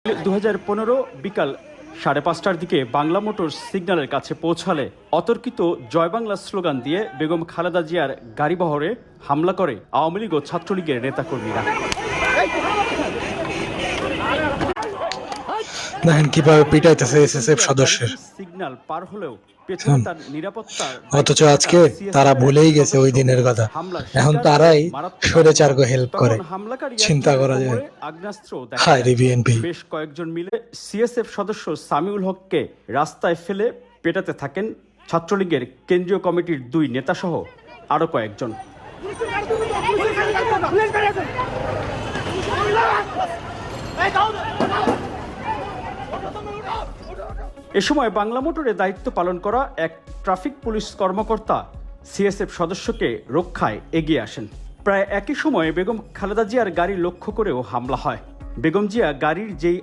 2015 বিকাল 5:30টার দিকে বাংলা মোটর সিগন্যালের কাছে পৌঁছালে অতর্কিত জয় বাংলা স্লোগান দিয়ে বেগম খালেদা জিয়ার গাড়িবহরে হামলা করে আওয়ামী লীগ ও ছাত্রলীগের নেতাকর্মীরা। দেখেন কিভাবে পিটাইতেছে এসএসএফ সদস্যের সিগন্যাল পার হলেও পেছনে তার নিরাপত্তা, অথচ আজকে তারা ভুলেই গেছে ওই দিনের কথা। এখন তারাই স্বৈরাচারকে হেল্প করে। চিন্তা করা যায়। আগ্নেয়াস্ত্র হায় রে বিএনপি। বেশ কয়েকজন মিলে সিএসএফ সদস্য সামিউল হককে রাস্তায় ফেলে পেটাতে থাকেন ছাত্রলীগের কেন্দ্রীয় কমিটির 2 নেতাসহ আরো কয়েকজন। এ সময় বাংলা মোটরে দায়িত্ব পালন করা এক ট্রাফিক পুলিশ কর্মকর্তা সিএসএফ সদস্যকে রক্ষায় এগিয়ে আসেন। প্রায় একই সময়ে বেগম খালেদা জিয়ার গাড়ি লক্ষ্য করেও হামলা হয়। বেগম জিয়া গাড়ির যেই